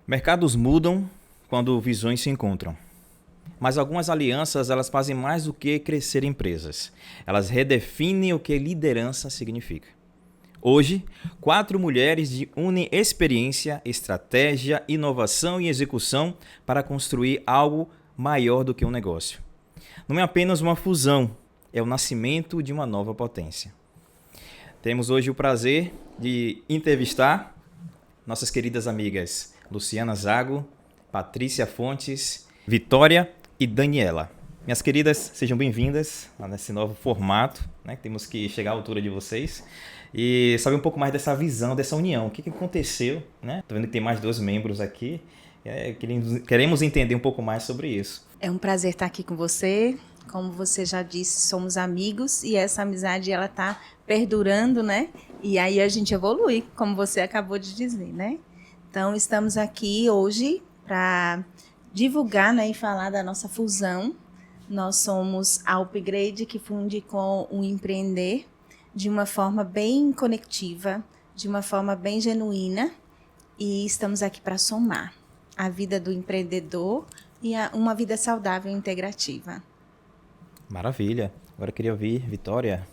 Mercados mudam quando visões se encontram. Mas algumas alianças elas fazem mais do que crescer empresas. Elas redefinem o que liderança significa. Hoje, 4 mulheres unem experiência, estratégia, inovação e execução para construir algo maior do que um negócio. Não é apenas uma fusão, é o nascimento de uma nova potência. Temos hoje o prazer de entrevistar nossas queridas amigas Luciana Zago, Patrícia Fontes, Vitória e Daniela. Minhas queridas, sejam bem-vindas nesse novo formato, né? Temos que chegar à altura de vocês e saber um pouco mais dessa visão, dessa união. O que aconteceu, né? Estou vendo que tem mais 2 membros aqui. Queremos entender um pouco mais sobre isso. É um prazer estar aqui com você. Como você já disse, somos amigos e essa amizade ela está perdurando, né? E aí a gente evolui, como você acabou de dizer, né? Então, estamos aqui hoje para divulgar, né, e falar da nossa fusão. Nós somos a Upgrade, que funde com o Empreender de uma forma bem conectiva, de uma forma bem genuína, e estamos aqui para somar a vida do empreendedor e uma vida saudável e integrativa. Maravilha. Agora eu queria ouvir Vitória.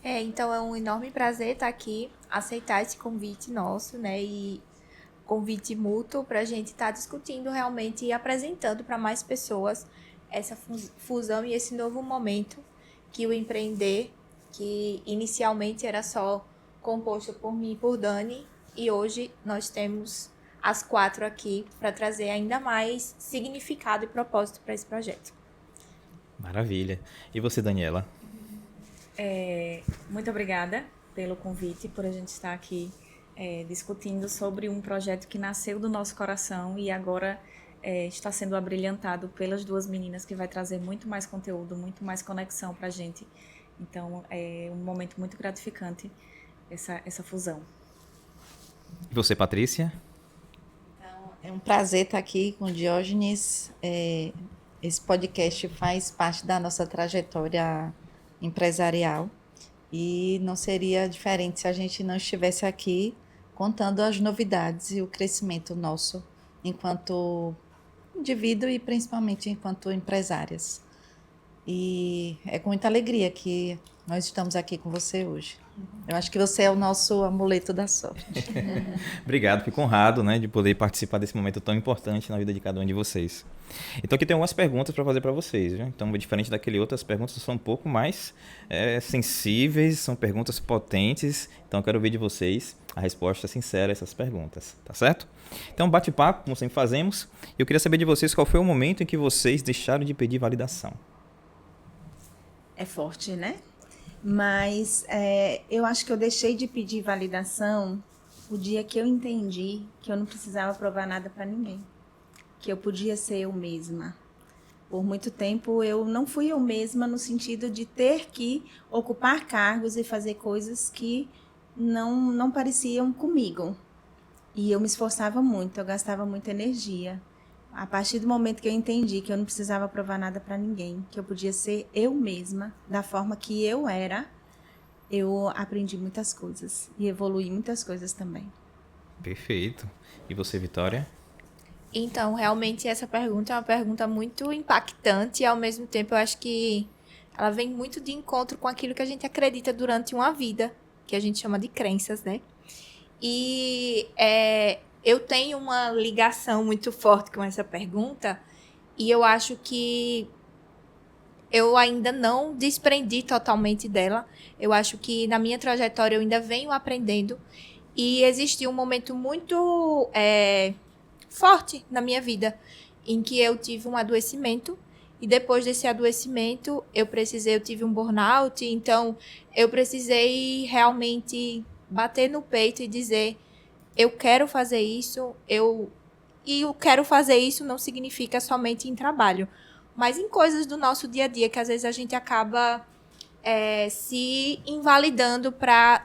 Então é um enorme prazer estar aqui, aceitar esse convite nosso, né? E convite mútuo para a gente estar discutindo realmente e apresentando para mais pessoas essa fusão e esse novo momento que o Empreender, que inicialmente era só composto por mim e por Dani, e hoje nós temos as 4 aqui para trazer ainda mais significado e propósito para esse projeto. Maravilha. E você, Daniela? Muito obrigada pelo convite, por a gente estar aqui discutindo sobre um projeto que nasceu do nosso coração e agora está sendo abrilhantado pelas 2 meninas, que vai trazer muito mais conteúdo, muito mais conexão para a gente. Então, é um momento muito gratificante essa fusão. E você, Patrícia? Então, é um prazer estar aqui com o Diógenes. Esse podcast faz parte da nossa trajetória empresarial e não seria diferente se a gente não estivesse aqui contando as novidades e o crescimento nosso enquanto indivíduo e principalmente enquanto empresárias. E é com muita alegria que nós estamos aqui com você hoje. Eu acho que você é o nosso amuleto da sorte. Obrigado, fico honrado, né, de poder participar desse momento tão importante na vida de cada um de vocês. Então aqui tem algumas perguntas para fazer para vocês, viu? Então, diferente daquele outro, as perguntas são um pouco mais sensíveis, são perguntas potentes, então eu quero ver de vocês a resposta sincera a essas perguntas, tá certo? Então, bate-papo, como sempre fazemos, eu queria saber de vocês qual foi o momento em que vocês deixaram de pedir validação. É forte, né? Mas eu acho que eu deixei de pedir validação o dia que eu entendi que eu não precisava provar nada para ninguém, que eu podia ser eu mesma. Por muito tempo eu não fui eu mesma no sentido de ter que ocupar cargos e fazer coisas que não pareciam comigo. E eu me esforçava muito, eu gastava muita energia. A partir do momento que eu entendi que eu não precisava provar nada para ninguém, que eu podia ser eu mesma, da forma que eu era, eu aprendi muitas coisas e evoluí muitas coisas também. Perfeito. E você, Vitória? Então, realmente essa pergunta é uma pergunta muito impactante e ao mesmo tempo eu acho que ela vem muito de encontro com aquilo que a gente acredita durante uma vida, que a gente chama de crenças, né? E eu tenho uma ligação muito forte com essa pergunta e eu acho que eu ainda não desprendi totalmente dela. Eu acho que na minha trajetória eu ainda venho aprendendo e existiu um momento muito forte na minha vida em que eu tive um adoecimento e depois desse adoecimento eu tive um burnout, então eu precisei realmente bater no peito e dizer: eu quero fazer isso, e o quero fazer isso não significa somente em trabalho, mas em coisas do nosso dia a dia, que às vezes a gente acaba se invalidando,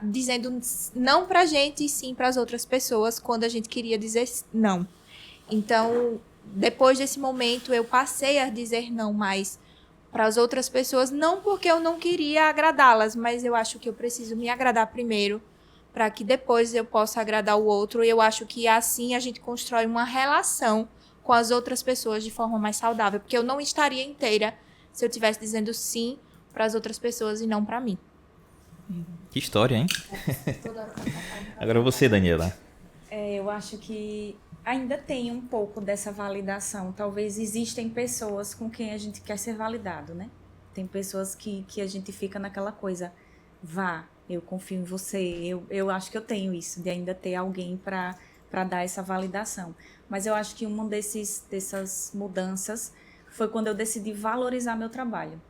dizendo não pra gente e sim para as outras pessoas, quando a gente queria dizer não. Então, depois desse momento, eu passei a dizer não mais para as outras pessoas, não porque eu não queria agradá-las, mas eu acho que eu preciso me agradar primeiro, para que depois eu possa agradar o outro. E eu acho que assim a gente constrói uma relação com as outras pessoas de forma mais saudável, porque eu não estaria inteira se eu estivesse dizendo sim para as outras pessoas e não para mim. Que história, hein? Agora você, Daniela. Eu acho que ainda tem um pouco dessa validação. Talvez existem pessoas com quem a gente quer ser validado, né? Tem pessoas que a gente fica naquela coisa, vá, eu confio em você. Eu acho que eu tenho isso, de ainda ter alguém para dar essa validação. Mas eu acho que uma dessas mudanças foi quando eu decidi valorizar meu trabalho.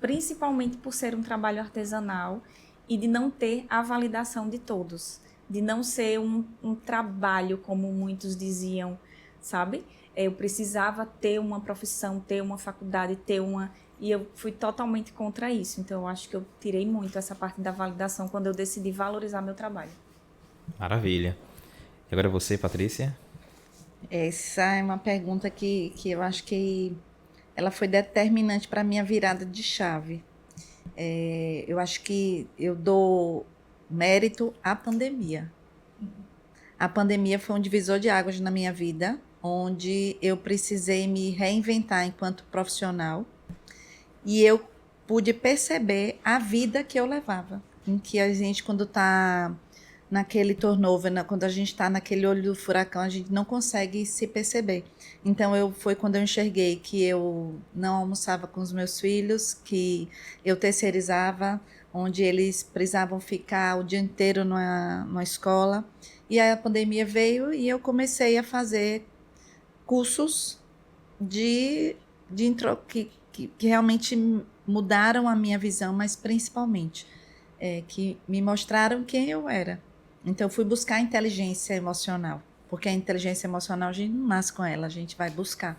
Principalmente por ser um trabalho artesanal e de não ter a validação de todos. De não ser um trabalho, como muitos diziam, sabe? Eu precisava ter uma profissão, ter uma faculdade, E eu fui totalmente contra isso. Então, eu acho que eu tirei muito essa parte da validação quando eu decidi valorizar meu trabalho. Maravilha. E agora você, Patrícia? Essa é uma pergunta que eu acho que ela foi determinante para a minha virada de chave. Eu acho que eu dou mérito à pandemia. A pandemia foi um divisor de águas na minha vida, onde eu precisei me reinventar enquanto profissional e eu pude perceber a vida que eu levava, em que a gente, quando está naquele turnover, quando a gente está naquele olho do furacão, a gente não consegue se perceber. Então, foi quando eu enxerguei que eu não almoçava com os meus filhos, que eu terceirizava, onde eles precisavam ficar o dia inteiro numa escola. E aí a pandemia veio e eu comecei a fazer cursos que realmente mudaram a minha visão, mas principalmente que me mostraram quem eu era. Então, eu fui buscar a inteligência emocional, porque a inteligência emocional a gente não nasce com ela, a gente vai buscar.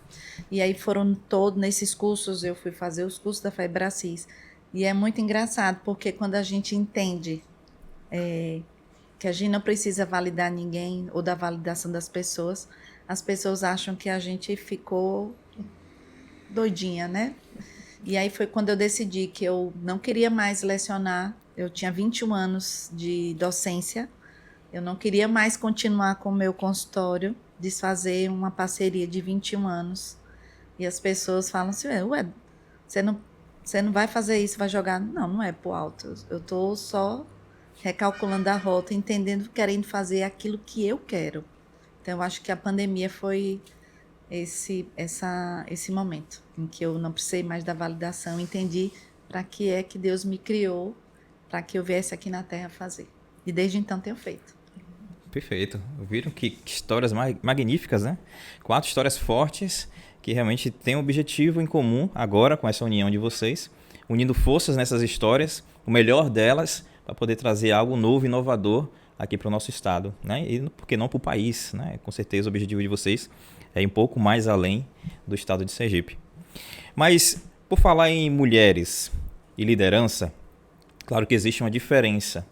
E aí foram todos nesses cursos, eu fui fazer os cursos da Febracis. E é muito engraçado, porque quando a gente entende que a gente não precisa validar ninguém ou da validação das pessoas, as pessoas acham que a gente ficou doidinha, né? E aí foi quando eu decidi que eu não queria mais lecionar. Eu tinha 21 anos de docência. Eu não queria mais continuar com o meu consultório, desfazer uma parceria de 21 anos. E as pessoas falam assim, ué, você não vai fazer isso, vai jogar? Não, não é pro alto. Eu estou só recalculando a rota, entendendo, querendo fazer aquilo que eu quero. Então, eu acho que a pandemia foi esse momento em que eu não precisei mais da validação, entendi para que é que Deus me criou, para que eu viesse aqui na Terra fazer. E desde então tenho feito. Perfeito. Viram que histórias magníficas, né? 4 histórias fortes que realmente têm um objetivo em comum agora com essa união de vocês, unindo forças nessas histórias, o melhor delas, para poder trazer algo novo e inovador aqui para o nosso estado, né? E por que não para o país, né? Com certeza o objetivo de vocês é ir um pouco mais além do estado de Sergipe. Mas, por falar em mulheres e liderança, claro que existe uma diferença.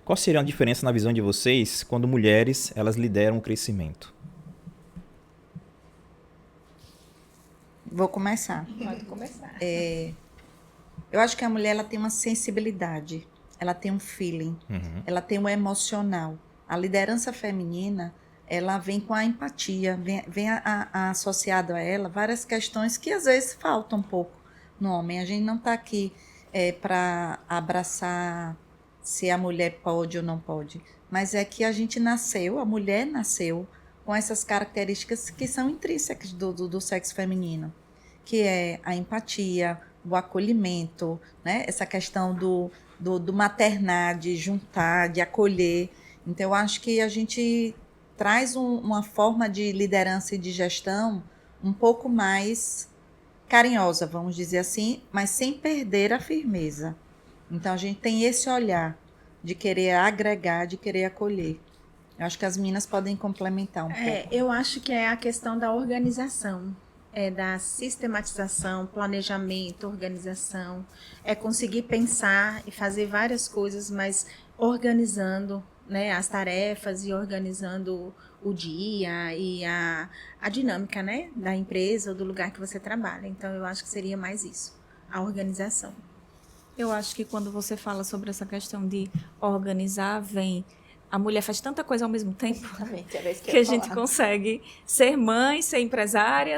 Qual seria a diferença na visão de vocês quando mulheres elas lideram o crescimento? Vou começar. Pode começar. Eu acho que a mulher ela tem uma sensibilidade, ela tem um feeling, ela tem um emocional. A liderança feminina, ela vem com a empatia, vem associado a ela várias questões que às vezes faltam um pouco no homem. A gente não está aqui para abraçar se a mulher pode ou não pode, mas é que a mulher nasceu com essas características que são intrínsecas do sexo feminino, que é a empatia, o acolhimento, né? Essa questão do maternar, de juntar, de acolher. Então, eu acho que a gente traz uma forma de liderança e de gestão um pouco mais carinhosa, vamos dizer assim, mas sem perder a firmeza. Então, a gente tem esse olhar de querer agregar, de querer acolher. Eu acho que as meninas podem complementar um pouco. Eu acho que é a questão da organização, da sistematização, planejamento, organização. É conseguir pensar e fazer várias coisas, mas organizando, né, as tarefas e organizando o dia e a dinâmica, né, da empresa ou do lugar que você trabalha. Então, eu acho que seria mais isso, a organização. Eu acho que quando você fala sobre essa questão de organizar, vem A mulher faz tanta coisa ao mesmo tempo Exatamente, era isso que a gente consegue ser mãe, ser empresária,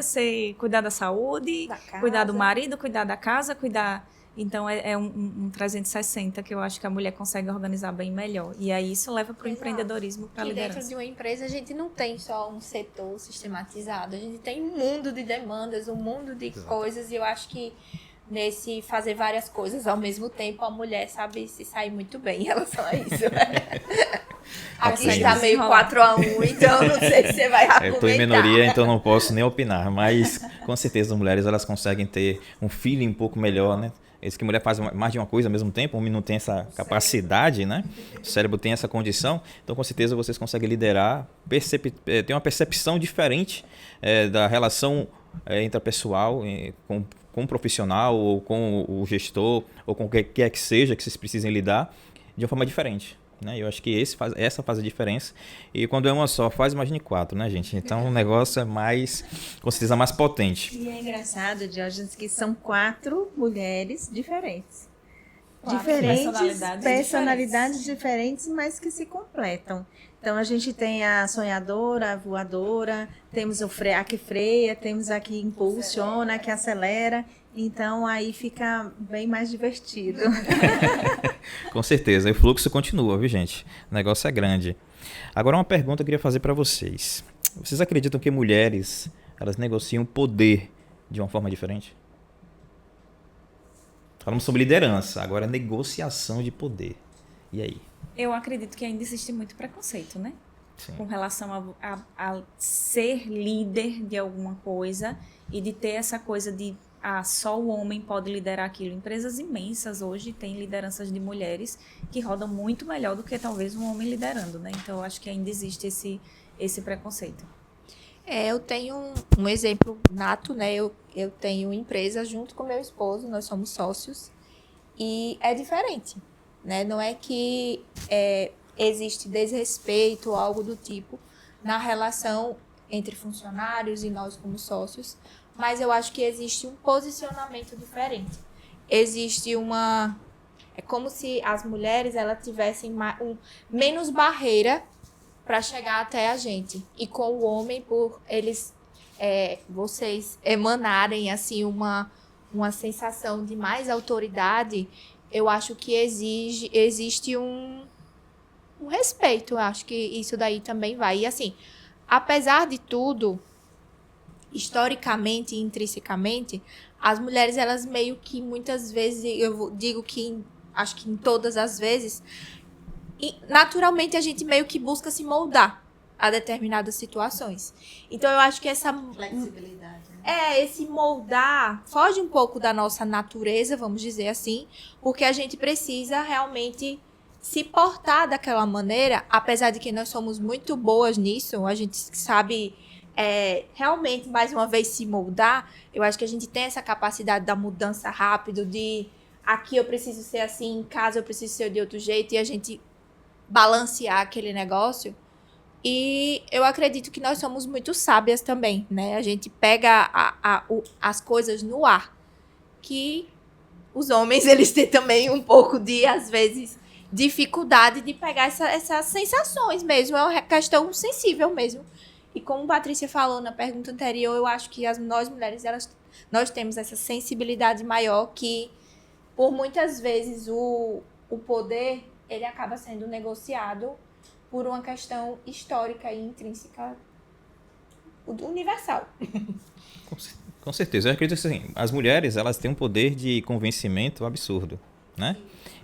cuidar da saúde, Da casa. cuidar do marido, cuidar da casa, cuidar... Então, é um 360 que eu acho que a mulher consegue organizar bem melhor. E aí, isso leva para o Exato. empreendedorismo, para a E dentro liderança. de uma empresa, a gente não tem só um setor sistematizado. A gente tem um mundo de demandas, um mundo de coisas. E eu acho que nesse fazer várias coisas ao mesmo tempo, a mulher sabe se sair muito bem em relação a isso. Aqui Ok. está meio 4-1, então não sei se você vai argumentar. Eu estou em minoria, então não posso nem opinar, mas com certeza as mulheres elas conseguem ter um feeling um pouco melhor, né? Isso que a mulher faz mais de uma coisa ao mesmo tempo, o homem não tem essa capacidade, né? O cérebro tem essa condição, então com certeza vocês conseguem liderar, ter uma percepção diferente da relação intrapessoal com o profissional, ou com o gestor, ou com o que quer que seja que vocês precisem lidar, de uma forma diferente. Né? Eu acho que essa faz a diferença. E quando é uma só, imagine 4, né, gente? Então o negócio é com certeza, mais potente. E é engraçado, Diógenes, que são 4 mulheres diferentes. 4 Personalidades diferentes, mas que se completam. Então, a gente tem a sonhadora, a voadora, temos a que freia, temos a que impulsiona, a que acelera. Então, aí fica bem mais divertido. Com certeza. E o fluxo continua, viu, gente? O negócio é grande. Agora, uma pergunta que eu queria fazer para vocês. Vocês acreditam que mulheres, elas negociam poder de uma forma diferente? Falamos sobre liderança, agora negociação de poder. E aí? Eu acredito que ainda existe muito preconceito, né? Sim. Com relação a ser líder de alguma coisa e de ter essa coisa de só o homem pode liderar aquilo. Empresas imensas hoje têm lideranças de mulheres que rodam muito melhor do que talvez um homem liderando, né? Então, eu acho que ainda existe esse preconceito. Eu tenho um exemplo nato, né? Eu tenho empresa junto com meu esposo, nós somos sócios, e é diferente, né? Não é que existe desrespeito ou algo do tipo na relação entre funcionários e nós como sócios, mas eu acho que existe um posicionamento diferente. Existe é como se as mulheres elas tivessem menos barreira para chegar até a gente. E com o homem, por eles, vocês emanarem assim uma sensação de mais autoridade, eu acho que existe um respeito. Eu acho que isso daí também vai. E assim, apesar de tudo, historicamente e intrinsecamente, as mulheres, elas meio que muitas vezes, eu digo que acho que em todas as vezes, e naturalmente a gente meio que busca se moldar a determinadas situações. Então eu acho que essa Flexibilidade. esse moldar foge um pouco da nossa natureza, vamos dizer assim, porque a gente precisa realmente se portar daquela maneira, apesar de que nós somos muito boas nisso, a gente sabe realmente, mais uma vez, se moldar. Eu acho que a gente tem essa capacidade da mudança rápido, de aqui eu preciso ser assim, em casa eu preciso ser de outro jeito, e a gente balancear aquele negócio. E eu acredito que nós somos muito sábias também, né? A gente pega as coisas no ar, que os homens, eles têm também um pouco de, às vezes, dificuldade de pegar essas sensações mesmo. É uma questão sensível mesmo. E como a Patrícia falou na pergunta anterior, eu acho que nós mulheres, nós temos essa sensibilidade maior que, por muitas vezes, o poder, ele acaba sendo negociado por uma questão histórica e intrínseca universal. Com certeza. Eu acredito que assim, as mulheres, elas têm um poder de convencimento absurdo, né?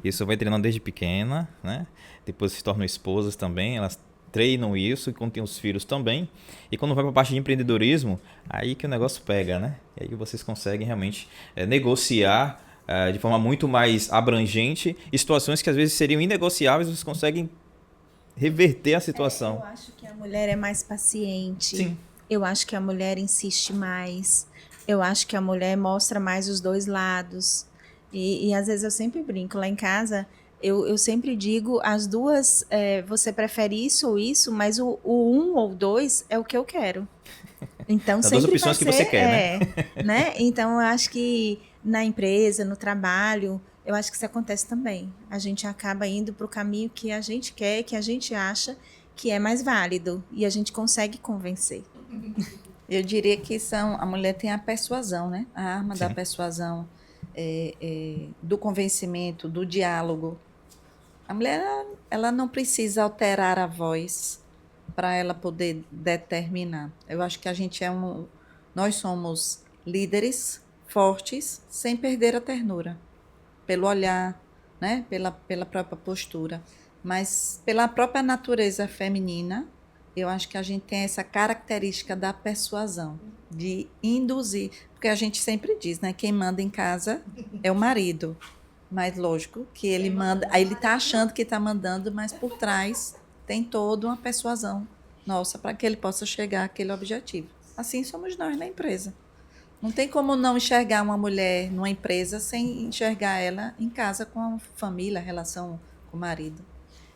Isso vai treinando desde pequena, né? Depois se tornam esposas também, elas treinam isso, e quando tem os filhos também. E quando vai para a parte de empreendedorismo, aí que o negócio pega, né? E aí vocês conseguem realmente negociar de forma muito mais abrangente e situações que às vezes seriam inegociáveis, vocês conseguem reverter a situação. Eu acho que a mulher é mais paciente. Sim. Eu acho que a mulher insiste mais. Eu acho que a mulher mostra mais os dois lados. E às vezes eu sempre brinco. Lá em casa, eu sempre digo, as duas, você prefere isso ou isso, mas o 1 ou 2 é o que eu quero. Então, As sempre duas opções vai que ser, você quer, né? Então, eu acho que na empresa, no trabalho, eu acho que isso acontece também. A gente acaba indo para o caminho que a gente quer, que a gente acha que é mais válido, e a gente consegue convencer. Eu diria que a mulher tem a persuasão, né? A arma da Sim. persuasão, do convencimento, do diálogo. A mulher, ela não precisa alterar a voz para ela poder determinar. Eu acho que nós somos líderes fortes, sem perder a ternura, pelo olhar, né? Pela própria postura, mas pela própria natureza feminina. Eu acho que a gente tem essa característica da persuasão, de induzir, porque a gente sempre diz, né? Quem manda em casa é o marido. Mas lógico que ele manda, aí ele está achando que está mandando, mas por trás tem toda uma persuasão nossa para que ele possa chegar àquele objetivo. Assim somos nós na empresa. Não tem como não enxergar uma mulher numa empresa sem enxergar ela em casa com a família, a relação com o marido.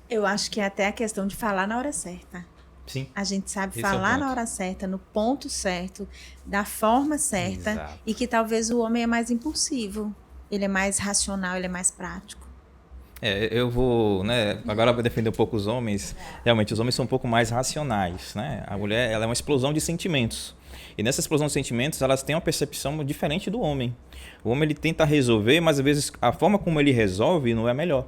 Eu acho que é até a questão de falar na hora certa. Sim. A gente sabe Esse é o falar ponto. na hora certa, no ponto certo, da forma certa, Exato. e que talvez o homem é mais impulsivo, ele é mais racional, ele é mais prático. Eu vou, né, agora eu vou defender um pouco os homens. Realmente, os homens são um pouco mais racionais, né? A mulher, ela é uma explosão de sentimentos. E nessa explosão de sentimentos, elas têm uma percepção diferente do homem. O homem, ele tenta resolver, mas às vezes a forma como ele resolve não é a melhor.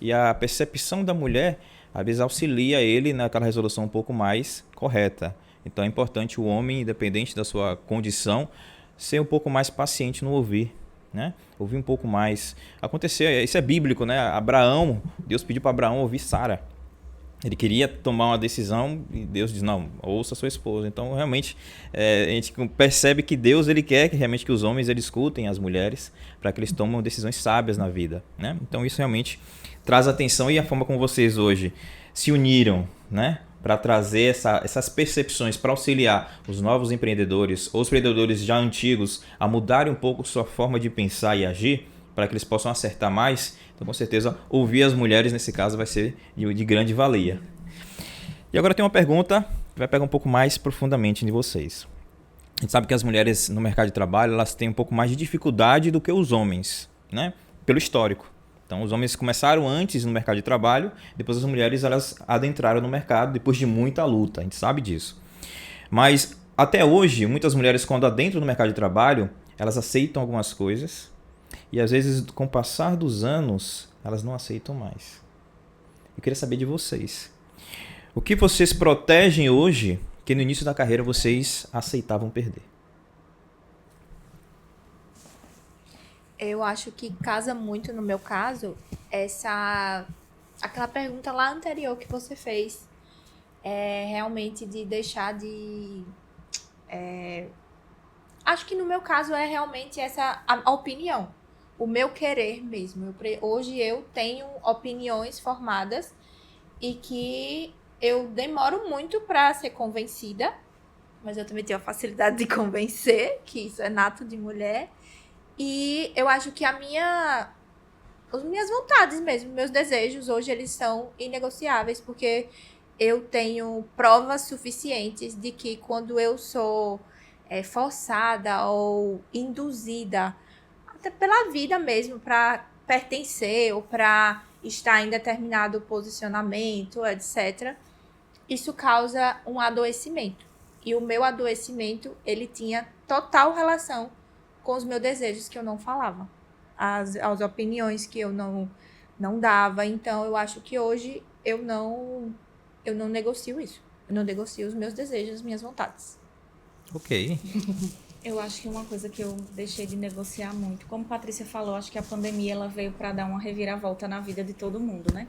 E a percepção da mulher, às vezes, auxilia ele naquela resolução um pouco mais correta. Então é importante o homem, independente da sua condição, ser um pouco mais paciente no ouvir, né? Ouvir um pouco mais. Aconteceu, isso é bíblico, né? Abraão, Deus pediu para Abraão ouvir Sara. Ele queria tomar uma decisão e Deus diz, não, ouça sua esposa. Então, realmente, a gente percebe que Deus, ele quer que realmente que os homens eles escutem as mulheres para que eles tomem decisões sábias na vida, né? Então, isso realmente traz atenção, e a forma como vocês hoje se uniram, né? Para trazer essas percepções, para auxiliar os novos empreendedores ou os empreendedores já antigos a mudarem um pouco sua forma de pensar e agir, para que eles possam acertar mais. Então, com certeza, ouvir as mulheres, nesse caso, vai ser de grande valia. E agora tem uma pergunta que vai pegar um pouco mais profundamente de vocês. A gente sabe que as mulheres no mercado de trabalho, elas têm um pouco mais de dificuldade do que os homens, né? Pelo histórico. Então, os homens começaram antes no mercado de trabalho, depois as mulheres elas adentraram no mercado depois de muita luta, a gente sabe disso. Mas, até hoje, muitas mulheres, quando adentram no mercado de trabalho, elas aceitam algumas coisas, e às vezes, com o passar dos anos, elas não aceitam mais. Eu queria saber de vocês. O que vocês protegem hoje que no início da carreira vocês aceitavam perder? Eu acho que casa muito, no meu caso, aquela pergunta lá anterior que você fez. Realmente de deixar de... acho que no meu caso é realmente a opinião. O meu querer mesmo. Hoje eu tenho opiniões formadas e que eu demoro muito para ser convencida, mas eu também tenho a facilidade de convencer, que isso é nato de mulher. E eu acho que as minhas vontades mesmo, meus desejos, hoje eles são inegociáveis, porque eu tenho provas suficientes de que quando eu sou forçada ou induzida, até pela vida mesmo, para pertencer ou para estar em determinado posicionamento, etc., isso causa um adoecimento. E o meu adoecimento, ele tinha total relação com os meus desejos que eu não falava, as opiniões que eu não dava. Então, eu acho que hoje eu não negocio isso. Eu não negocio os meus desejos, as minhas vontades. Ok. Eu acho que uma coisa que eu deixei de negociar muito, como a Patrícia falou, acho que a pandemia ela veio para dar uma reviravolta na vida de todo mundo, né?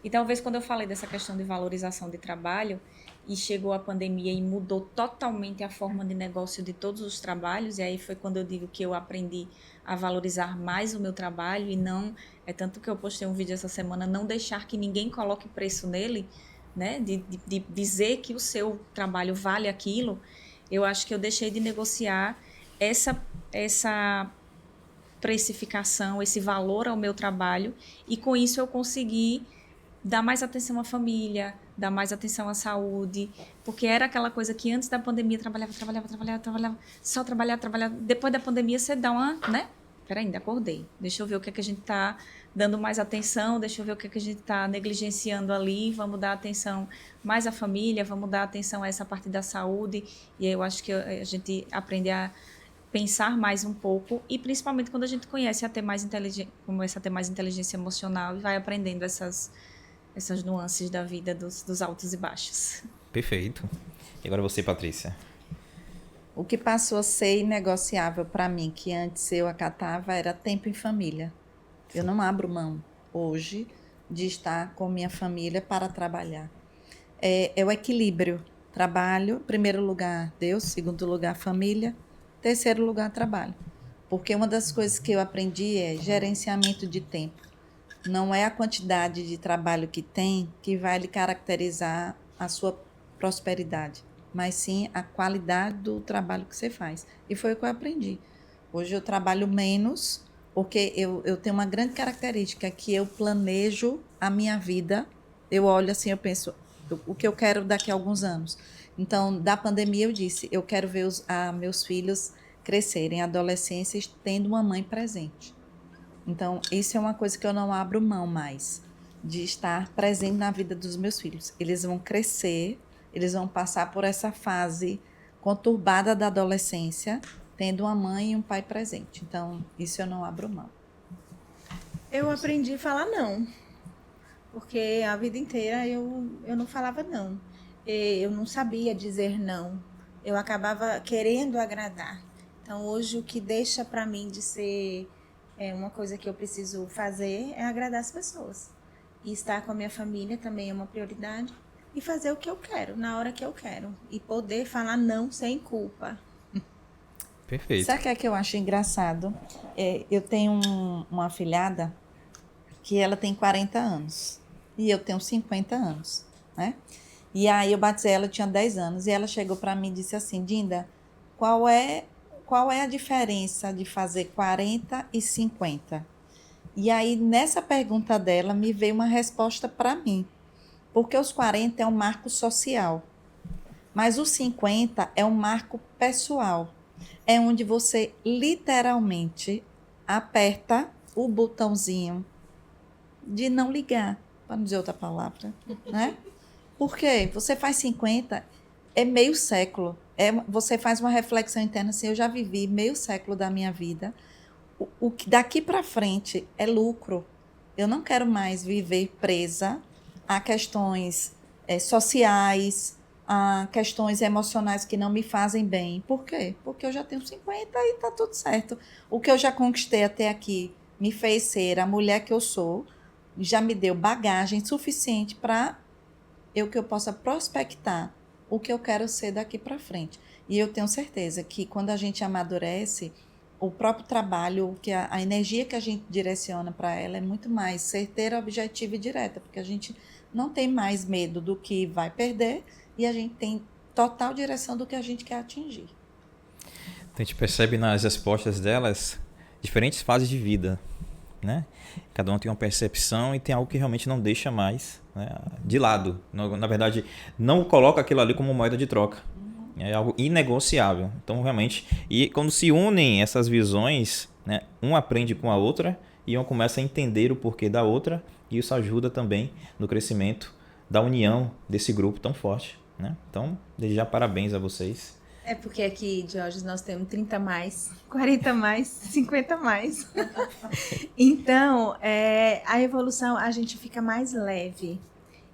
E talvez quando eu falei dessa questão de valorização de trabalho, e chegou a pandemia e mudou totalmente a forma de negócio de todos os trabalhos, e aí foi quando eu digo que eu aprendi a valorizar mais o meu trabalho e não, tanto que eu postei um vídeo essa semana, não deixar que ninguém coloque preço nele, né, de dizer que o seu trabalho vale aquilo. Eu acho que eu deixei de negociar essa precificação, esse valor ao meu trabalho, e com isso eu consegui dar mais atenção à família, dar mais atenção à saúde, porque era aquela coisa que antes da pandemia trabalhava, só trabalhar. Depois da pandemia você dá uma, né? peraí, ainda acordei. Deixa eu ver o que é que a gente está dando mais atenção, deixa eu ver o que é que a gente está negligenciando ali, vamos dar atenção mais à família, vamos dar atenção a essa parte da saúde. E aí eu acho que a gente aprende a pensar mais um pouco, e principalmente quando a gente começa a ter mais inteligência emocional e vai aprendendo essas nuances da vida, dos altos e baixos. Perfeito. E agora você, Patrícia. O que passou a ser inegociável para mim, que antes eu acatava, era tempo em família. Eu não abro mão hoje de estar com minha família para trabalhar. É o equilíbrio. Trabalho, primeiro lugar Deus, segundo lugar família, terceiro lugar trabalho. Porque uma das coisas que eu aprendi é gerenciamento de tempo. Não é a quantidade de trabalho que tem que vai lhe caracterizar a sua prosperidade, mas sim a qualidade do trabalho que você faz. E foi o que eu aprendi. Hoje eu trabalho menos, porque eu tenho uma grande característica, que eu planejo a minha vida. Eu olho assim, eu penso, o que eu quero daqui a alguns anos. Então, da pandemia eu disse, eu quero ver meus filhos crescerem, adolescência, tendo uma mãe presente. Então, isso é uma coisa que eu não abro mão mais, de estar presente na vida dos meus filhos. Eles vão crescer, eles vão passar por essa fase conturbada da adolescência, tendo uma mãe e um pai presente. Então, isso eu não abro mão. Eu aprendi a falar não, porque a vida inteira eu não falava não. Eu não sabia dizer não. Eu acabava querendo agradar. Então, hoje, o que deixa para mim de ser uma coisa que eu preciso fazer é agradar as pessoas. E estar com a minha família também é uma prioridade. E fazer o que eu quero, na hora que eu quero. E poder falar não sem culpa. Perfeito. Sabe o que eu acho engraçado? Eu tenho uma afilhada que ela tem 40 anos. E eu tenho 50 anos, né? E aí eu batizei ela, tinha 10 anos. E ela chegou para mim e disse assim, Dinda, qual é a diferença de fazer 40 e 50? E aí, nessa pergunta dela, me veio uma resposta para mim. Porque os 40 é um marco social. Mas os 50 é um marco pessoal. É onde você literalmente aperta o botãozinho de não ligar, para não dizer outra palavra, né? Por quê? Você faz 50, é meio século. Você faz uma reflexão interna assim, eu já vivi meio século da minha vida. O que daqui para frente é lucro. Eu não quero mais viver presa a questões sociais, a questões emocionais que não me fazem bem. Por quê? Porque eu já tenho 50 e está tudo certo. O que eu já conquistei até aqui me fez ser a mulher que eu sou, já me deu bagagem suficiente para que eu possa prospectar o que eu quero ser daqui para frente. E eu tenho certeza que quando a gente amadurece, o próprio trabalho, que a energia que a gente direciona para ela é muito mais certeira, objetiva e direta, porque a gente não tem mais medo do que vai perder e a gente tem total direção do que a gente quer atingir. A gente percebe nas respostas delas diferentes fases de vida, né? Cada um tem uma percepção e tem algo que realmente não deixa mais, né, de lado. Na verdade, não coloca aquilo ali como moeda de troca. É algo inegociável. Então, realmente, e quando se unem essas visões, né, uma aprende com a outra e uma começa a entender o porquê da outra, e isso ajuda também no crescimento da união desse grupo tão forte, né? Então, desde já parabéns a vocês. É porque aqui, Diógenes, nós temos 30 mais, 40 mais, 50 mais. Então, a evolução, a gente fica mais leve.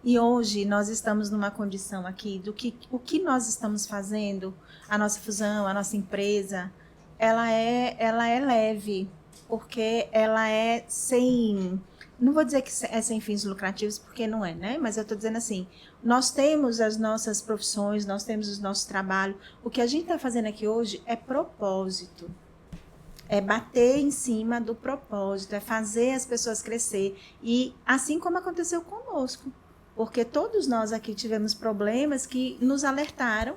E hoje nós estamos numa condição aqui do que o que nós estamos fazendo, a nossa fusão, a nossa empresa, ela é leve, porque ela é sem... Não vou dizer que é sem fins lucrativos, porque não é, né? Mas eu estou dizendo assim, nós temos as nossas profissões, nós temos os nossos trabalhos. O que a gente está fazendo aqui hoje é propósito. É bater em cima do propósito, é fazer as pessoas crescer. E assim como aconteceu conosco. Porque todos nós aqui tivemos problemas que nos alertaram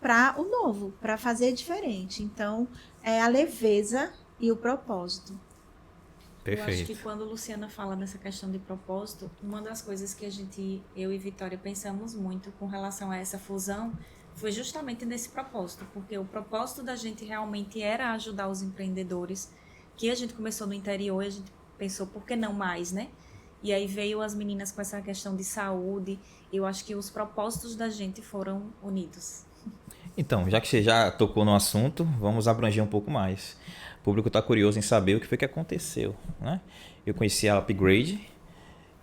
para o novo, para fazer diferente. Então, é a leveza e o propósito. Perfeito. Eu acho que quando a Luciana fala nessa questão de propósito, uma das coisas que eu e Vitória pensamos muito com relação a essa fusão foi justamente nesse propósito, porque o propósito da gente realmente era ajudar os empreendedores que a gente começou no interior e a gente pensou, por que não mais, né? E aí veio as meninas com essa questão de saúde. Eu acho que os propósitos da gente foram unidos. Então, já que você já tocou no assunto, vamos abranger um pouco mais. O público está curioso em saber o que foi que aconteceu, né? Eu conheci a Upgrade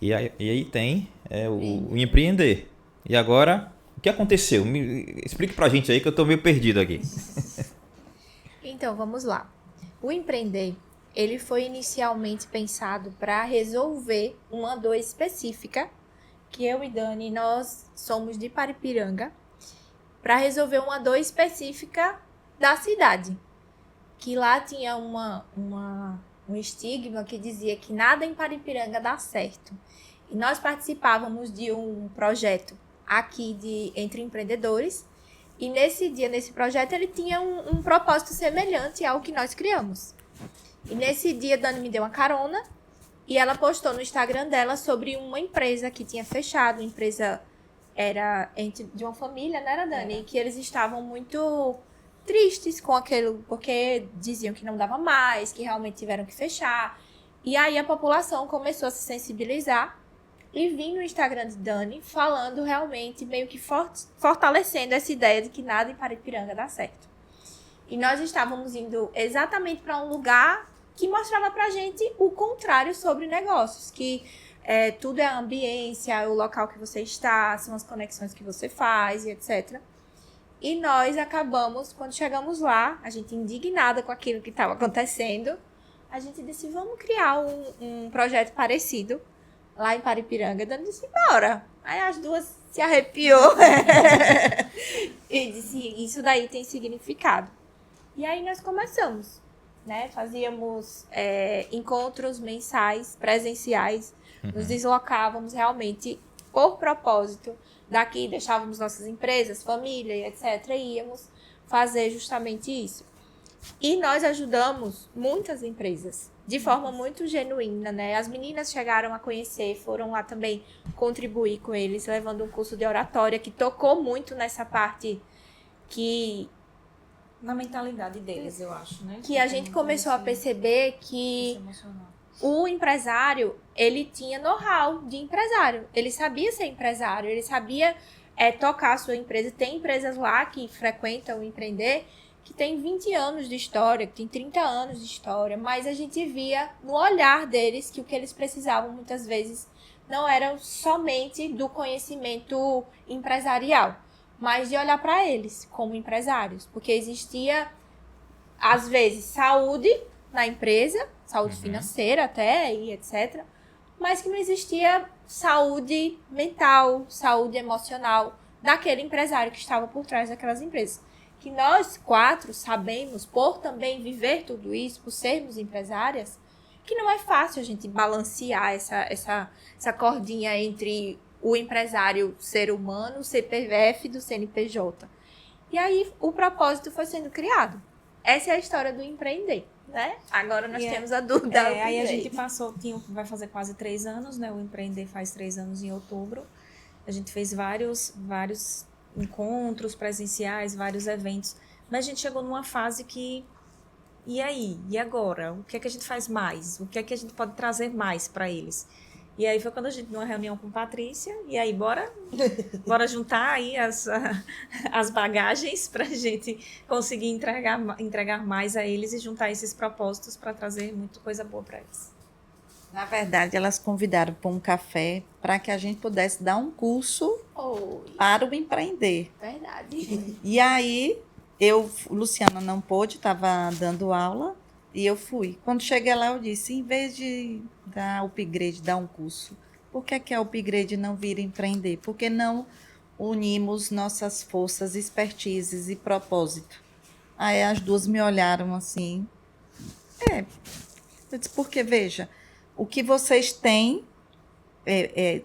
e aí tem o empreender. E agora, o que aconteceu? Explique pra gente aí que eu tô meio perdido aqui. Então, vamos lá. O empreender, ele foi inicialmente pensado para resolver uma dor específica, que eu e Dani, nós somos de Paripiranga, para resolver uma dor específica da cidade. Que lá tinha um estigma que dizia que nada em Paripiranga dá certo. E nós participávamos de um projeto aqui entre empreendedores, e nesse projeto ele tinha um propósito semelhante ao que nós criamos. E nesse dia, Dani me deu uma carona e ela postou no Instagram dela sobre uma empresa que tinha fechado. A empresa era de uma família, não era, Dani? E que eles estavam muito tristes com aquilo, porque diziam que não dava mais, que realmente tiveram que fechar. E aí a população começou a se sensibilizar e vim no Instagram de Dani falando realmente, meio que fortalecendo essa ideia de que nada em Paripiranga dá certo. E nós estávamos indo exatamente para um lugar que mostrava pra gente o contrário sobre negócios, que tudo é a ambiência, é o local que você está, são as conexões que você faz e etc. E nós acabamos, quando chegamos lá, a gente indignada com aquilo que estava acontecendo, a gente disse, vamos criar um projeto parecido lá em Paripiranga. Dani disse, bora. Aí as duas se arrepiou e disse, isso daí tem significado. E aí nós começamos, né? Fazíamos encontros mensais, presenciais, nos deslocávamos realmente por propósito. Daqui deixávamos nossas empresas, família e etc. E íamos fazer justamente isso. E nós ajudamos muitas empresas de forma muito genuína, né? As meninas chegaram a conhecer, foram lá também contribuir com eles, levando um curso de oratória que tocou muito nessa parte que... Na mentalidade deles, eu acho, né? Que a gente começou a perceber que o empresário, ele tinha know-how de empresário. Ele sabia ser empresário, ele sabia tocar a sua empresa. Tem empresas lá que frequentam empreender que tem 20 anos de história, que tem 30 anos de história, mas a gente via no olhar deles que o que eles precisavam muitas vezes não era somente do conhecimento empresarial, mas de olhar para eles como empresários, porque existia, às vezes, saúde na empresa, saúde financeira até, e etc., mas que não existia saúde mental, saúde emocional daquele empresário que estava por trás daquelas empresas. Que nós quatro sabemos, por também viver tudo isso, por sermos empresárias, que não é fácil a gente balancear essa cordinha entre o empresário ser humano, o CPF do CNPJ. E aí o propósito foi sendo criado. Essa é a história do empreender, né? Agora nós temos a dúvida. Aí a gente vai fazer quase 3 anos, né? O empreender faz 3 anos em outubro. A gente fez vários encontros presenciais, vários eventos, mas a gente chegou numa fase que, e aí? E agora? O que é que a gente faz mais? O que é que a gente pode trazer mais para eles? E aí foi quando a gente, numa reunião com Patrícia, e aí bora juntar aí as bagagens para a gente conseguir entregar mais a eles e juntar esses propósitos para trazer muita coisa boa para eles. Na verdade, elas convidaram para um café para que a gente pudesse dar um curso para o empreender. Verdade. E aí, Luciana não pôde, estava dando aula, e eu fui. Quando cheguei lá, eu disse, em vez de dar Upgrade, dar um curso, por que a Upgrade não vir empreender? Por que não unimos nossas forças, expertises e propósito? Aí as duas me olharam assim. Eu disse, porque veja, o que vocês têm,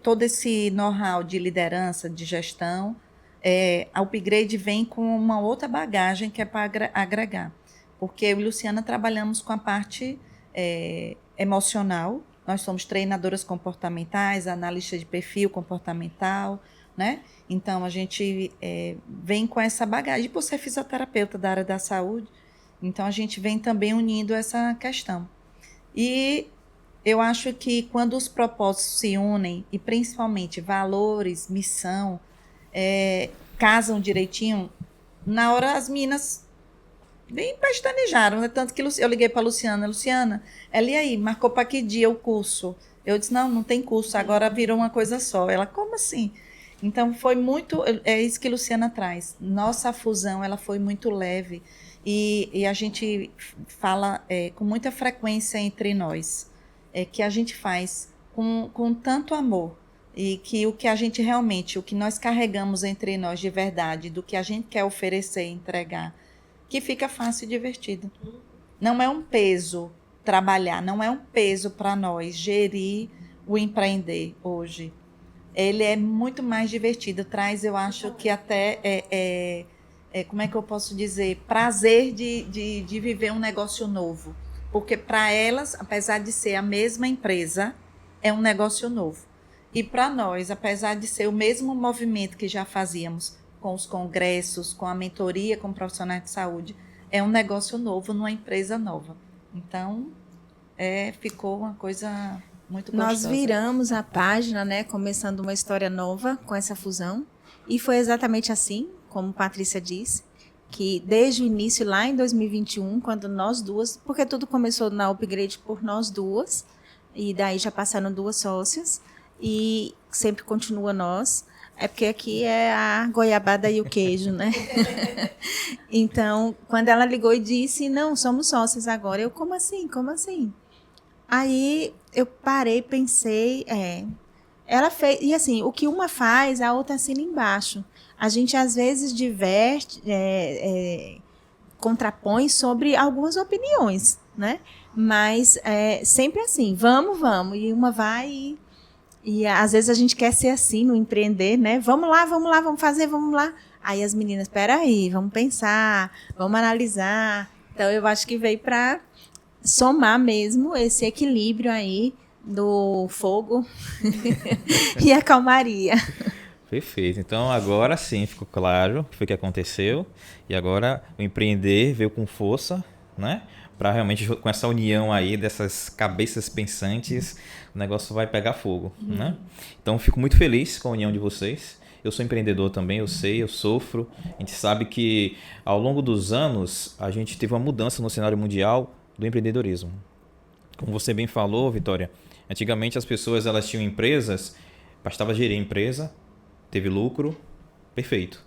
todo esse know-how de liderança, de gestão, a Upgrade vem com uma outra bagagem que é para agregar. Porque eu e Luciana trabalhamos com a parte emocional, nós somos treinadoras comportamentais, analistas de perfil comportamental, né? Então, a gente vem com essa bagagem. E por ser fisioterapeuta da área da saúde, então a gente vem também unindo essa questão. E eu acho que quando os propósitos se unem, e principalmente valores, missão, casam direitinho, na hora as meninas bem pestanejaram, né? Tanto que eu liguei para a Luciana, ela, e aí, marcou para que dia o curso? Eu disse, não tem curso, agora virou uma coisa só. Ela, como assim? Então, foi muito, é isso que a Luciana traz. Nossa fusão, ela foi muito leve, e a gente fala com muita frequência entre nós, que a gente faz com tanto amor, e que o que a gente realmente, o que nós carregamos entre nós de verdade, do que a gente quer oferecer e entregar, que fica fácil e divertido. Não é um peso trabalhar, não é um peso para nós gerir o empreender hoje. Ele é muito mais divertido, traz, eu acho que até, como é que eu posso dizer, prazer de viver um negócio novo. Porque para elas, apesar de ser a mesma empresa, é um negócio novo. E para nós, apesar de ser o mesmo movimento que já fazíamos com os congressos, com a mentoria com profissionais de saúde, é um negócio novo numa empresa nova. Então, ficou uma coisa muito gostosa. Nós viramos a página, né, começando uma história nova com essa fusão. E foi exatamente assim, como Patrícia disse, que desde o início, lá em 2021, quando nós duas, porque tudo começou na Upgrade por nós duas, e daí já passaram 2 sócias, e sempre continua nós. É porque aqui é a goiabada e o queijo, né? Então, quando ela ligou e disse, não, somos sócias agora, eu, como assim? Como assim? Aí eu parei, pensei, ela fez, e assim, o que uma faz, a outra assina embaixo. A gente às vezes diverte, contrapõe sobre algumas opiniões, né? Mas sempre assim, vamos, e uma vai e às vezes a gente quer ser assim no empreender, né? Vamos lá, vamos fazer, vamos lá. Aí as meninas, espera aí, vamos pensar, vamos analisar. Então eu acho que veio para somar mesmo esse equilíbrio aí do fogo e a calmaria. Perfeito. Então agora sim ficou claro o que foi que aconteceu. E agora o empreender veio com força, né? Para realmente, com essa união aí dessas cabeças pensantes, o negócio vai pegar fogo, né? Então fico muito feliz com a união de vocês. Eu sou empreendedor também, eu sei, eu sofro. A gente sabe que ao longo dos anos a gente teve uma mudança no cenário mundial do empreendedorismo. Como você bem falou, Vitória, antigamente as pessoas elas tinham empresas, bastava gerir a empresa, teve lucro, perfeito.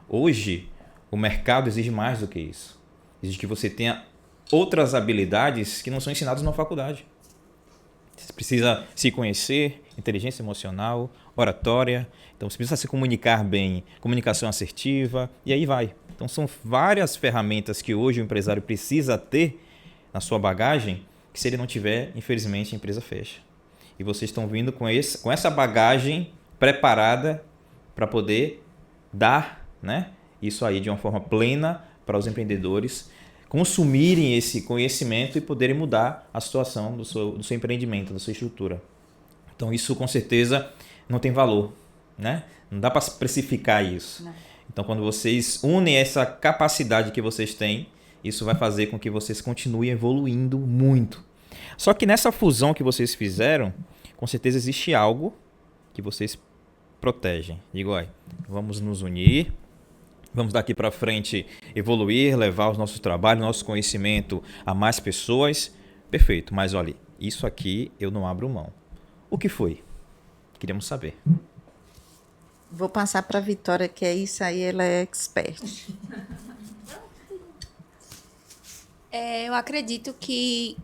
Hoje, o mercado exige mais do que isso. Exige que você tenha outras habilidades que não são ensinadas na faculdade. Você precisa se conhecer, inteligência emocional, oratória. Então, você precisa se comunicar bem, comunicação assertiva, e aí vai. Então, são várias ferramentas que hoje o empresário precisa ter na sua bagagem, que se ele não tiver, infelizmente, a empresa fecha. E vocês estão vindo com essa bagagem preparada para poder dar, né, isso aí de uma forma plena para os empreendedores consumirem esse conhecimento e poderem mudar a situação do seu empreendimento, da sua estrutura. Então isso com certeza não tem valor, né? Não dá para precificar isso. Não. Então quando vocês unem essa capacidade que vocês têm, isso vai fazer com que vocês continuem evoluindo muito. Só que nessa fusão que vocês fizeram, com certeza existe algo que vocês protegem. Digo, vamos nos unir, vamos daqui para frente evoluir, levar os nossos trabalhos, nosso conhecimento a mais pessoas. Perfeito, mas olha, isso aqui eu não abro mão. O que foi? Queríamos saber. Vou passar para a Vitória, que é isso aí, ela é expert. Eu acredito que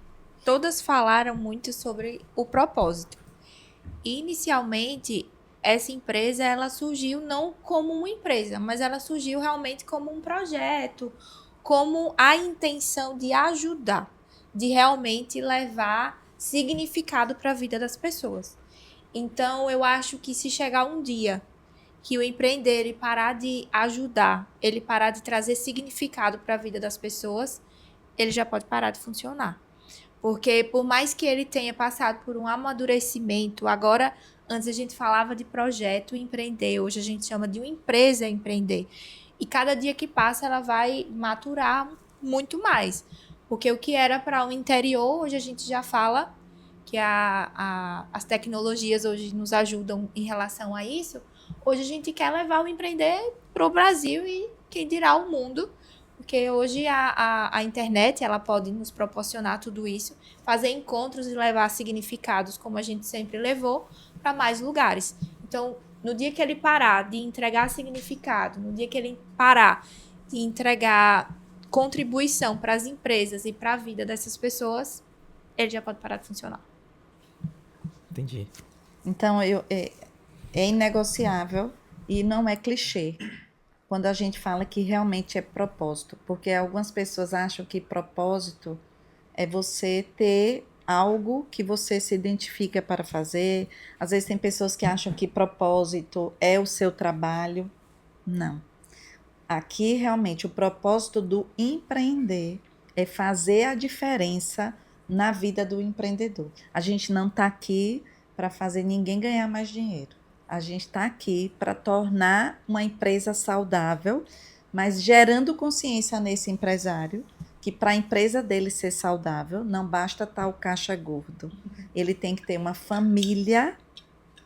todas falaram muito sobre o propósito. Inicialmente, essa empresa ela surgiu não como uma empresa, mas ela surgiu realmente como um projeto, como a intenção de ajudar, de realmente levar significado para a vida das pessoas. Então, eu acho que se chegar um dia que o empreender ele parar de ajudar, ele parar de trazer significado para a vida das pessoas, ele já pode parar de funcionar. Porque por mais que ele tenha passado por um amadurecimento, agora, antes a gente falava de projeto empreender, hoje a gente chama de uma empresa empreender. E cada dia que passa ela vai maturar muito mais. Porque o que era para o interior, hoje a gente já fala que as tecnologias hoje nos ajudam em relação a isso. Hoje a gente quer levar o empreender para o Brasil e quem dirá o mundo, porque hoje a internet ela pode nos proporcionar tudo isso, fazer encontros e levar significados, como a gente sempre levou, para mais lugares. Então, no dia que ele parar de entregar significado, no dia que ele parar de entregar contribuição para as empresas e para a vida dessas pessoas, ele já pode parar de funcionar. Entendi. Então, é inegociável e não é clichê quando a gente fala que realmente é propósito, porque algumas pessoas acham que propósito é você ter algo que você se identifica para fazer. Às vezes tem pessoas que acham que propósito é o seu trabalho. Não. Aqui, realmente, o propósito do empreender é fazer a diferença na vida do empreendedor. A gente não está aqui para fazer ninguém ganhar mais dinheiro. A gente está aqui para tornar uma empresa saudável, mas gerando consciência nesse empresário, que para a empresa dele ser saudável, não basta estar o caixa gordo. Ele tem que ter uma família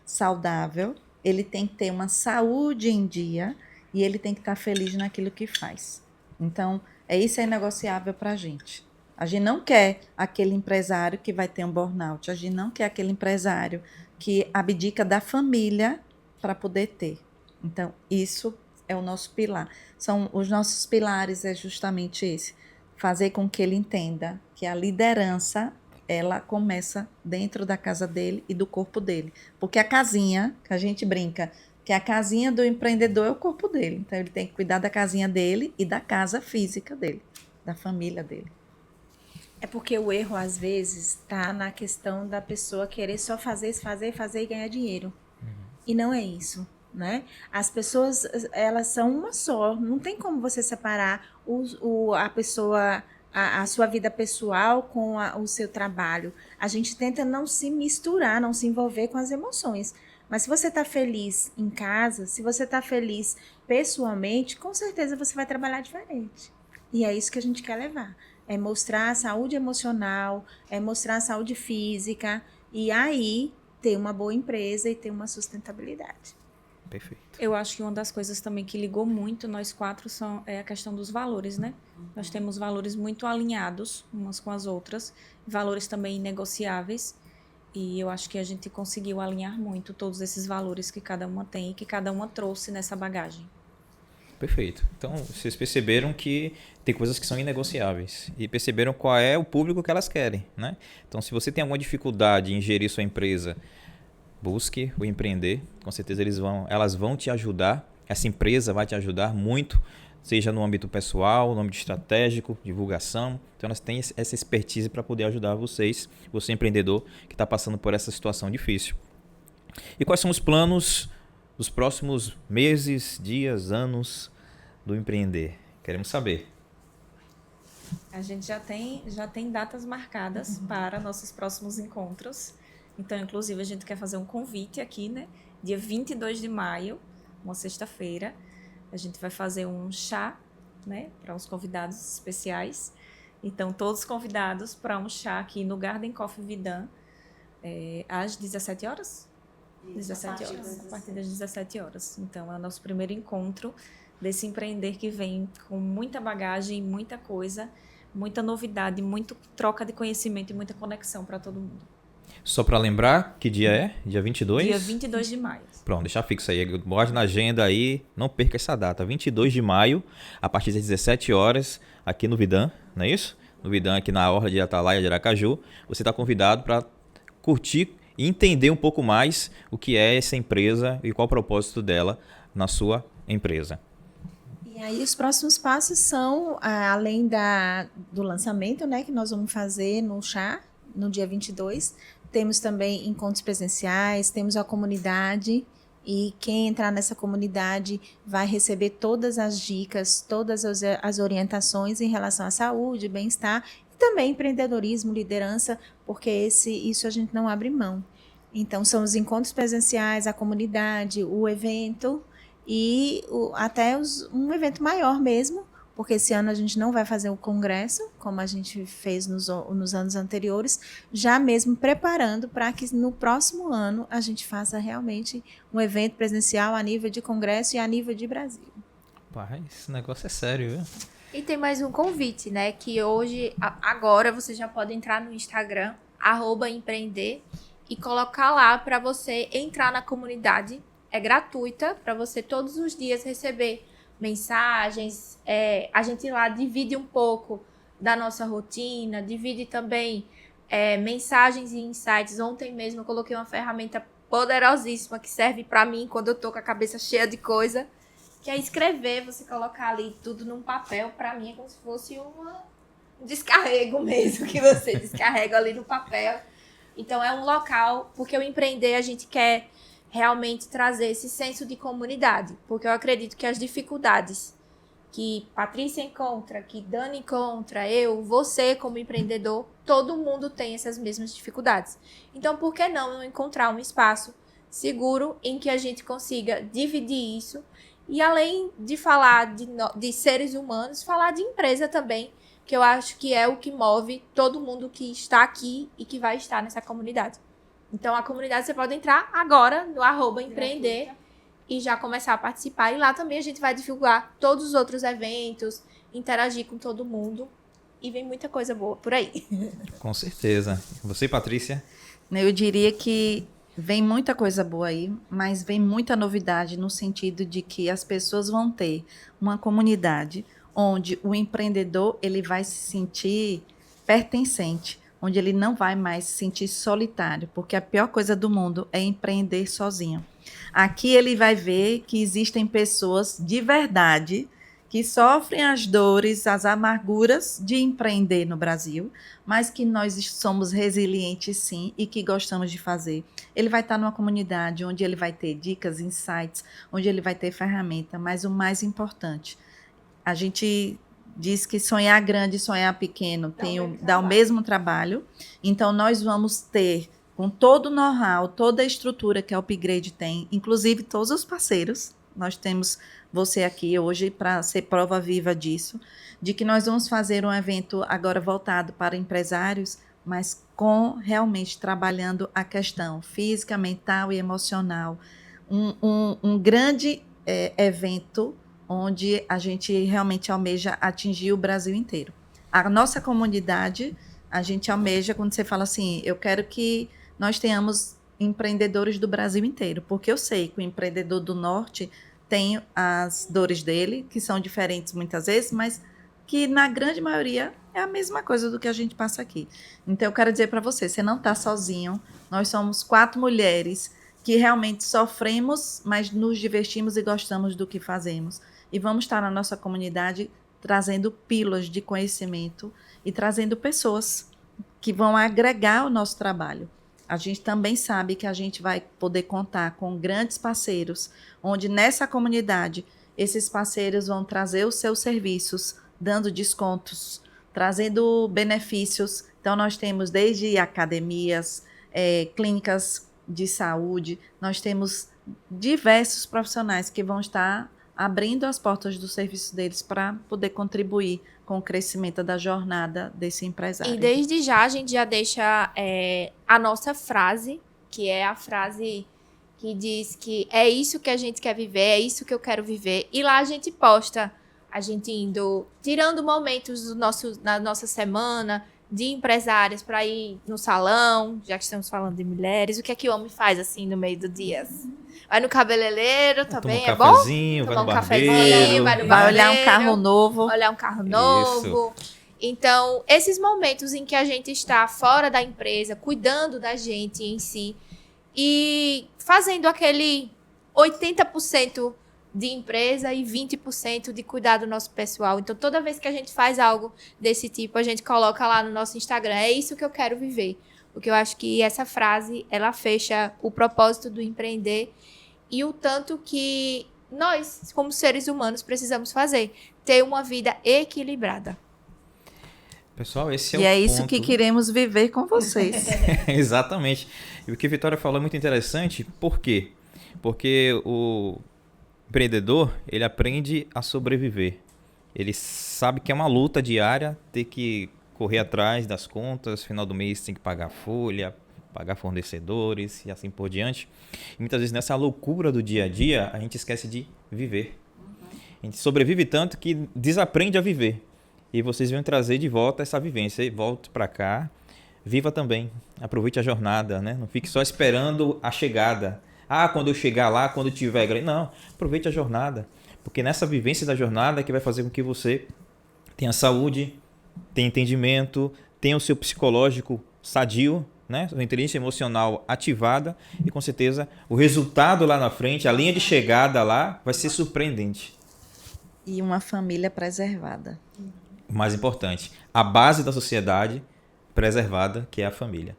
saudável, ele tem que ter uma saúde em dia e ele tem que estar feliz naquilo que faz. Então, isso é inegociável para a gente. A gente não quer aquele empresário que vai ter um burnout, a gente não quer aquele empresário que abdica da família para poder ter. Então, isso é o nosso pilar. São os nossos pilares, é justamente esse. Fazer com que ele entenda que a liderança, ela começa dentro da casa dele e do corpo dele. Porque a casinha, que a gente brinca, que a casinha do empreendedor é o corpo dele. Então, ele tem que cuidar da casinha dele e da casa física dele, da família dele. É porque o erro, às vezes, está na questão da pessoa querer só fazer e ganhar dinheiro. E não é isso, né? As pessoas, elas são uma só. Não tem como você separar a pessoa, a sua vida pessoal com o seu trabalho. A gente tenta não se misturar, não se envolver com as emoções. Mas se você está feliz em casa, se você está feliz pessoalmente, com certeza você vai trabalhar diferente. E é isso que a gente quer levar. É mostrar a saúde emocional, é mostrar a saúde física e aí ter uma boa empresa e ter uma sustentabilidade. Perfeito. Eu acho que uma das coisas também que ligou muito nós quatro é a questão dos valores, né? Nós temos valores muito alinhados umas com as outras, valores também inegociáveis, e eu acho que a gente conseguiu alinhar muito todos esses valores que cada uma tem e que cada uma trouxe nessa bagagem. Perfeito. Então, vocês perceberam que tem coisas que são inegociáveis e perceberam qual é o público que elas querem, né? Então, se você tem alguma dificuldade em gerir sua empresa, busque o empreender. Com certeza elas vão te ajudar. Essa empresa vai te ajudar muito, seja no âmbito pessoal, no âmbito estratégico, divulgação. Então, elas têm essa expertise para poder ajudar você empreendedor que está passando por essa situação difícil. E quais são os planos dos próximos meses, dias, anos do empreender? Queremos saber. A gente já tem datas marcadas para nossos próximos encontros. Então, inclusive, a gente quer fazer um convite aqui, né? Dia 22 de maio, uma sexta-feira. A gente vai fazer um chá, né? Para os convidados especiais. Então, todos convidados para um chá aqui no Garden Coffee Vidan, às 17 horas? 17 horas, a partir das 17 horas. Então, é o nosso primeiro encontro desse empreender que vem com muita bagagem, muita coisa, muita novidade, muita troca de conhecimento e muita conexão para todo mundo. Só para lembrar, que dia é? Dia 22? Dia 22 de maio. Pronto, deixa fixo aí. Bote na agenda aí, não perca essa data. 22 de maio, a partir das 17 horas, aqui no Vidan, não é isso? No Vidan, aqui na Orla de Atalaia de Aracaju. Você está convidado para curtir e entender um pouco mais o que é essa empresa e qual o propósito dela na sua empresa. E aí os próximos passos são, além do lançamento, né, que nós vamos fazer no chá, no dia 22, temos também encontros presenciais, temos a comunidade, e quem entrar nessa comunidade vai receber todas as dicas, todas as orientações em relação à saúde, bem-estar, também empreendedorismo, liderança, porque isso a gente não abre mão. Então, são os encontros presenciais, a comunidade, o evento e até um evento maior mesmo, porque esse ano a gente não vai fazer o congresso, como a gente fez nos anos anteriores, já mesmo preparando para que no próximo ano a gente faça realmente um evento presencial a nível de congresso e a nível de Brasil. Pai, esse negócio é sério, viu? E tem mais um convite, né? Que hoje, agora, você já pode entrar no Instagram, @empreender, e colocar lá para você entrar na comunidade. É gratuita, para você todos os dias receber mensagens. A gente lá divide um pouco da nossa rotina, divide também mensagens e insights. Ontem mesmo eu coloquei uma ferramenta poderosíssima que serve para mim quando eu tô com a cabeça cheia de coisa, que é escrever, você colocar ali tudo num papel. Para mim é como se fosse um descarrego mesmo, que você descarrega ali no papel. Então é um local, porque o empreender a gente quer realmente trazer esse senso de comunidade, porque eu acredito que as dificuldades que Patrícia encontra, que Dani encontra, eu, você como empreendedor, todo mundo tem essas mesmas dificuldades. Então por que não encontrar um espaço seguro em que a gente consiga dividir isso? E além de falar de seres humanos, falar de empresa também, que eu acho que é o que move todo mundo que está aqui e que vai estar nessa comunidade. Então, a comunidade você pode entrar agora no @empreender e já começar a participar. E lá também a gente vai divulgar todos os outros eventos, interagir com todo mundo. E vem muita coisa boa por aí. Com certeza. Você, Patrícia? Eu diria que vem muita coisa boa aí, mas vem muita novidade no sentido de que as pessoas vão ter uma comunidade onde o empreendedor ele vai se sentir pertencente, onde ele não vai mais se sentir solitário, porque a pior coisa do mundo é empreender sozinho. Aqui ele vai ver que existem pessoas de verdade que sofrem as dores, as amarguras de empreender no Brasil, mas que nós somos resilientes sim e que gostamos de fazer. Ele vai estar numa comunidade onde ele vai ter dicas, insights, onde ele vai ter ferramenta, mas o mais importante, a gente diz que sonhar grande e sonhar pequeno dá o mesmo trabalho, então nós vamos ter com todo o know-how, toda a estrutura que a Upgrade tem, inclusive todos os parceiros, nós temos você aqui hoje para ser prova viva disso, de que nós vamos fazer um evento agora voltado para empresários, mas com realmente trabalhando a questão física, mental e emocional. Um grande evento onde a gente realmente almeja atingir o Brasil inteiro. A nossa comunidade, a gente almeja, quando você fala assim, eu quero que nós tenhamos empreendedores do Brasil inteiro, porque eu sei que o empreendedor do Norte tem as dores dele, que são diferentes muitas vezes, mas que na grande maioria é a mesma coisa do que a gente passa aqui. Então eu quero dizer para você não está sozinho, nós somos 4 mulheres que realmente sofremos, mas nos divertimos e gostamos do que fazemos. E vamos estar na nossa comunidade trazendo pílulas de conhecimento e trazendo pessoas que vão agregar o nosso trabalho. A gente também sabe que a gente vai poder contar com grandes parceiros, onde nessa comunidade esses parceiros vão trazer os seus serviços, dando descontos, trazendo benefícios. Então, nós temos desde academias, clínicas de saúde, nós temos diversos profissionais que vão estar abrindo as portas do serviço deles para poder contribuir com o crescimento da jornada desse empresário. E desde já a gente já deixa a nossa frase, que é a frase que diz que é isso que a gente quer viver, é isso que eu quero viver. E lá a gente posta, a gente indo, tirando momentos da nossa semana de empresárias para ir no salão, já que estamos falando de mulheres, o que é que o homem faz assim no meio do dia? Vai no cabeleireiro também, é bom? Vai no barbeiro. Vai olhar um carro novo. Olhar um carro novo. Então, esses momentos em que a gente está fora da empresa, cuidando da gente em si e fazendo aquele 80% de empresa e 20% de cuidar do nosso pessoal. Então, toda vez que a gente faz algo desse tipo, a gente coloca lá no nosso Instagram, é isso que eu quero viver. Porque eu acho que essa frase, ela fecha o propósito do empreender e o tanto que nós, como seres humanos, precisamos fazer. Ter uma vida equilibrada. Pessoal, esse é o ponto. E é ponto. isso que queremos viver com vocês. Exatamente. E o que a Vitória falou é muito interessante. Por quê? Porque o empreendedor, ele aprende a sobreviver. Ele sabe que é uma luta diária, ter que correr atrás das contas, final do mês tem que pagar folha, pagar fornecedores e assim por diante. E muitas vezes nessa loucura do dia a dia, a gente esquece de viver. A gente sobrevive tanto que desaprende a viver. E vocês vão trazer de volta essa vivência. E volte para cá, viva também. Aproveite a jornada, né? Não fique só esperando a chegada. Ah, quando eu chegar lá, quando eu tiver... Não, aproveite a jornada. Porque nessa vivência da jornada é que vai fazer com que você tenha saúde, tenha entendimento, tenha o seu psicológico sadio, né? Sua inteligência emocional ativada e com certeza o resultado lá na frente, a linha de chegada lá vai ser surpreendente. E uma família preservada. O mais importante, a base da sociedade preservada, que é a família.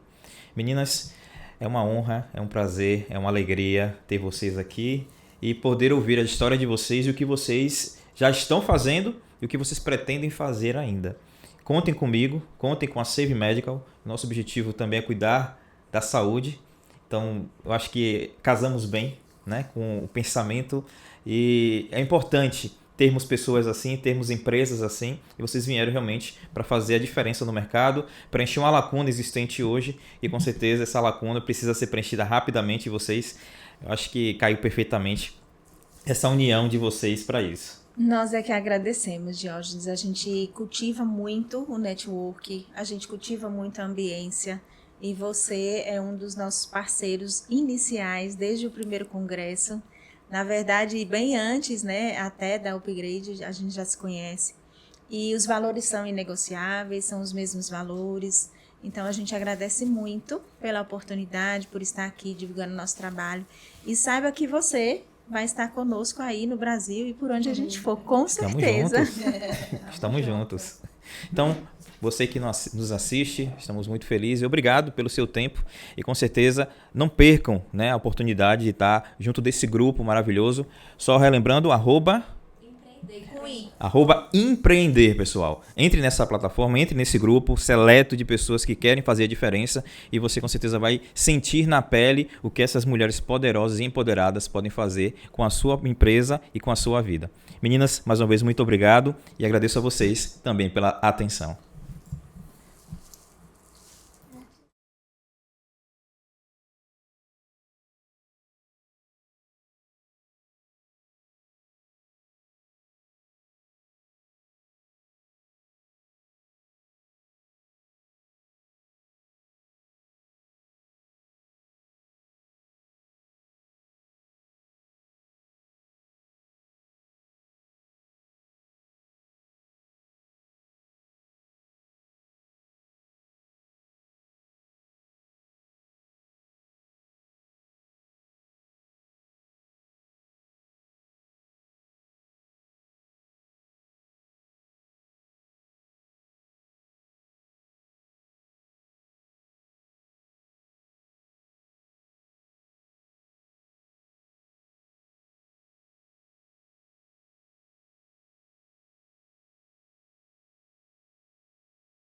Meninas, é uma honra, é um prazer, é uma alegria ter vocês aqui e poder ouvir a história de vocês e o que vocês já estão fazendo e o que vocês pretendem fazer ainda. Contem comigo, contem com a Save Medical. Nosso objetivo também é cuidar da saúde. Então, eu acho que casamos bem, né, com o pensamento e é importante termos pessoas assim, termos empresas assim, e vocês vieram realmente para fazer a diferença no mercado, preencher uma lacuna existente hoje, e com certeza essa lacuna precisa ser preenchida rapidamente, e vocês, eu acho que caiu perfeitamente essa união de vocês para isso. Nós é que agradecemos, Diógenes. A gente cultiva muito o network, a gente cultiva muito a ambiência, e você é um dos nossos parceiros iniciais desde o primeiro congresso. Na verdade, bem antes, né, até da Upgrade, a gente já se conhece. E os valores são inegociáveis, são os mesmos valores. Então, a gente agradece muito pela oportunidade, por estar aqui divulgando nosso trabalho. E saiba que você vai estar conosco aí no Brasil e por onde a gente for, com certeza. Estamos juntos. Então, você que nos assiste, estamos muito felizes. Obrigado pelo seu tempo e com certeza não percam, né, a oportunidade de estar junto desse grupo maravilhoso. Só relembrando, @empreender, pessoal. Entre nessa plataforma, entre nesse grupo seleto de pessoas que querem fazer a diferença e você com certeza vai sentir na pele o que essas mulheres poderosas e empoderadas podem fazer com a sua empresa e com a sua vida. Meninas, mais uma vez, muito obrigado e agradeço a vocês também pela atenção.